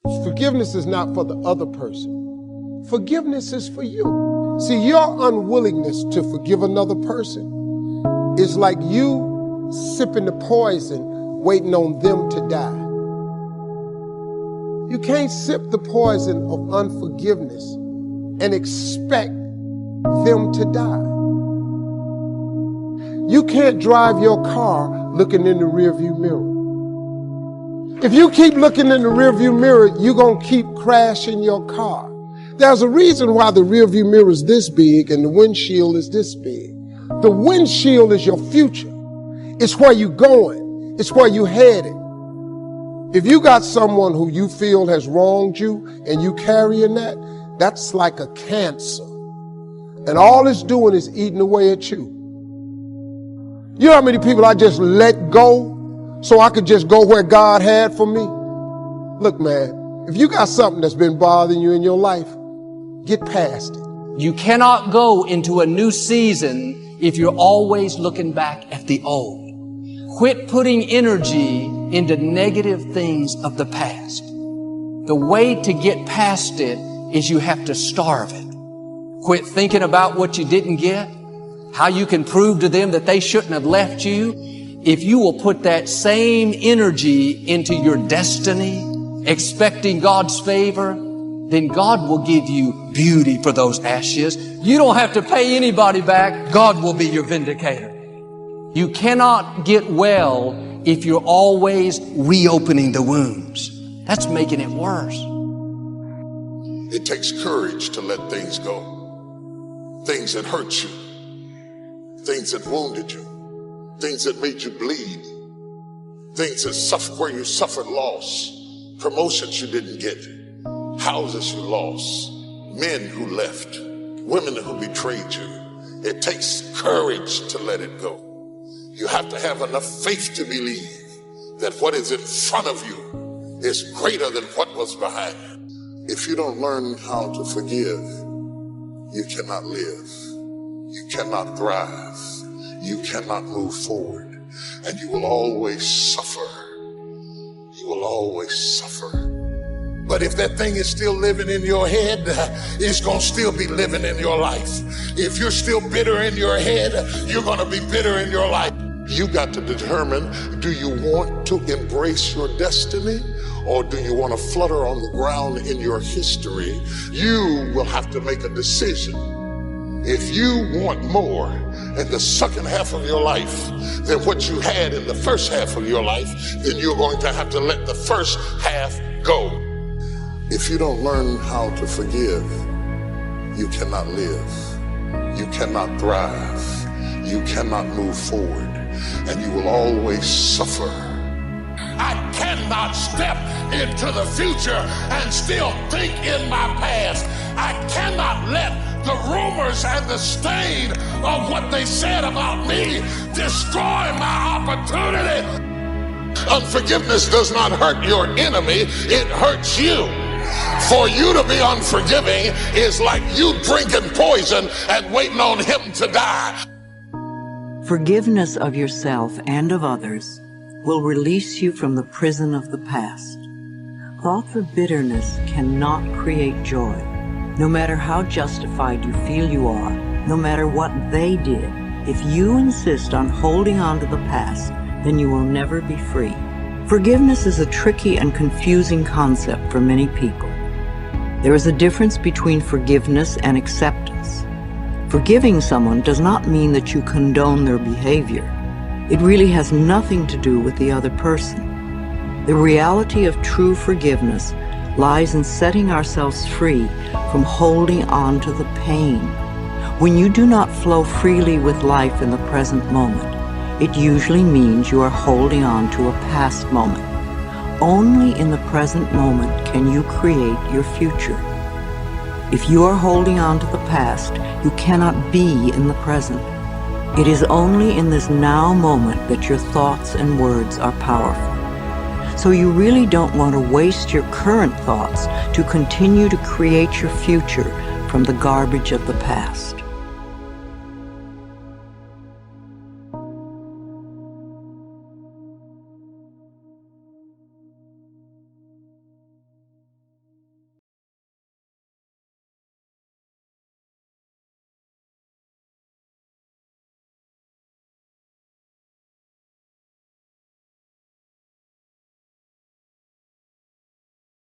Forgiveness is not for the other person. Forgiveness is for you. See, your unwillingness to forgive another person is like you sipping the poison, waiting on them to die. You can't sip the poison of unforgiveness and expect them to die. You can't drive your car looking in the rearview mirror. If you keep looking in the rearview mirror, you're going to keep crashing your car. There's a reason why the rearview mirror is this big and the windshield is this big. The windshield is your future. It's where you're going. It's where you're headed. If you got someone who you feel has wronged you and you carrying that, that's like a cancer. And all it's doing is eating away at you. You know how many people I just let go so I could just go where God had for me? Look, man, if you got something that's been bothering you in your life, get past it. You cannot go into a new season if you're always looking back at the old. Quit putting energy into negative things of the past. The way to get past it is you have to starve it. Quit thinking about what you didn't get, how you can prove to them that they shouldn't have left you. If you will put that same energy into your destiny, expecting God's favor, then God will give you beauty for those ashes. You don't have to pay anybody back. God will be your vindicator. You cannot get well if you're always reopening the wounds. That's making it worse. It takes courage to let things go. Things that hurt you. Things that wounded you. Things that made you bleed. Things that where you suffered loss. Promotions you didn't get. Houses you lost. Men who left. Women who betrayed you. It takes courage to let it go. You have to have enough faith to believe that what is in front of you is greater than what was behind you. If you don't learn how to forgive, you cannot live. You cannot thrive. You cannot move forward. And you will always suffer. You will always suffer. But if that thing is still living in your head, it's going to still be living in your life. If you're still bitter in your head, you're going to be bitter in your life. You got to determine, do you want to embrace your destiny or do you want to flutter on the ground in your history? You will have to make a decision. If you want more in the second half of your life than what you had in the first half of your life, then you're going to have to let the first half go. If you don't learn how to forgive, you cannot live. You cannot thrive. You cannot move forward. And you will always suffer. I cannot step into the future and still think in my past. I cannot let the rumors and the stain of what they said about me destroy my opportunity. Unforgiveness does not hurt your enemy, it hurts you. For you to be unforgiving is like you drinking poison and waiting on him to die. Forgiveness of yourself and of others will release you from the prison of the past. Thoughts of bitterness cannot create joy. No matter how justified you feel you are, no matter what they did, if you insist on holding on to the past, then you will never be free. Forgiveness is a tricky and confusing concept for many people. There is a difference between forgiveness and acceptance. Forgiving someone does not mean that you condone their behavior. It really has nothing to do with the other person. The reality of true forgiveness lies in setting ourselves free from holding on to the pain. When you do not flow freely with life in the present moment, it usually means you are holding on to a past moment. Only in the present moment can you create your future. If you are holding on to the past, you cannot be in the present. It is only in this now moment that your thoughts and words are powerful. So you really don't want to waste your current thoughts to continue to create your future from the garbage of the past.